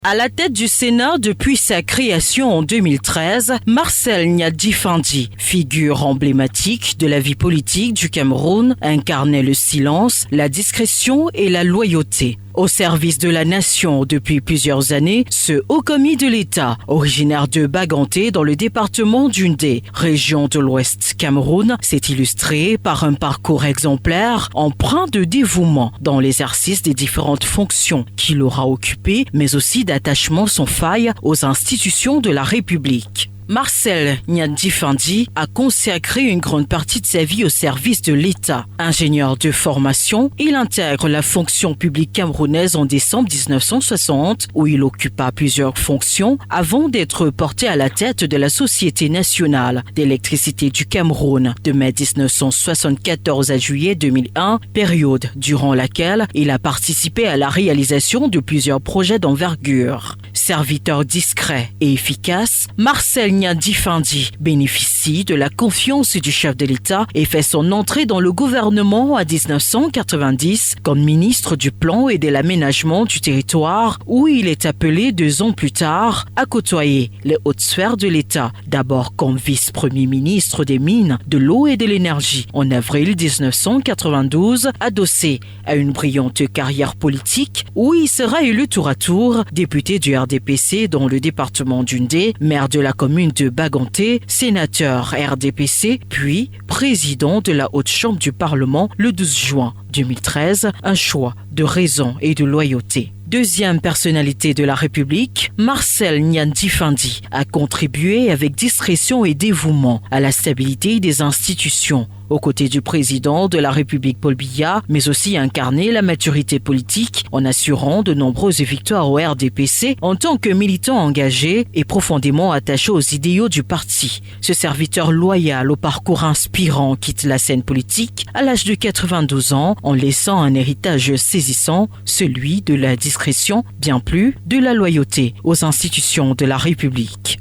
À la tête du Sénat depuis sa création en 2013, Marcel Nyadi Fandi, figure emblématique de la vie politique du Cameroun, incarnait le silence, la discrétion et la loyauté. Au service de la nation depuis plusieurs années, ce haut commis de l'État, originaire de Baganté dans le département d'Undé, région de l'Ouest Cameroun, s'est illustré par un parcours exemplaire empreint de dévouement dans l'exercice des différentes fonctions qu'il aura occupées, mais aussi d'attachement sans faille aux institutions de la République. Marcel Nyadi Fandi a consacré une grande partie de sa vie au service de l'État. Ingénieur de formation, il intègre la fonction publique camerounaise en décembre 1960, où il occupa plusieurs fonctions avant d'être porté à la tête de la Société nationale d'électricité du Cameroun de mai 1974 à juillet 2001, période durant laquelle il a participé à la réalisation de plusieurs projets d'envergure. Serviteur discret et efficace, Marcel Nyadi Fandi bénéficie de la confiance du chef de l'État et fait son entrée dans le gouvernement à 1990 comme ministre du Plan et de l'Aménagement du territoire, où il est appelé 2 ans plus tard à côtoyer les hautes sphères de l'État, d'abord comme vice-premier ministre des Mines, de l'Eau et de l'Énergie en avril 1992, adossé à une brillante carrière politique où il sera élu tour à tour député du RDPC dans le département d'Undé, maire de la commune de Baganté, sénateur RDPC, puis président de la Haute Chambre du Parlement le 12 juin 2013, un choix de raison et de loyauté. Deuxième personnalité de la République, Marcel Nyadi Fandi a contribué avec discrétion et dévouement à la stabilité des institutions, aux côtés du président de la République Paul Biya, mais aussi incarné la maturité politique en assurant de nombreuses victoires au RDPC en tant que militant engagé et profondément attaché aux idéaux du parti. Ce serviteur loyal au parcours inspirant quitte la scène politique à l'âge de 92 ans en laissant un héritage saisissant, celui de la discrétion, bien plus de la loyauté aux institutions de la République.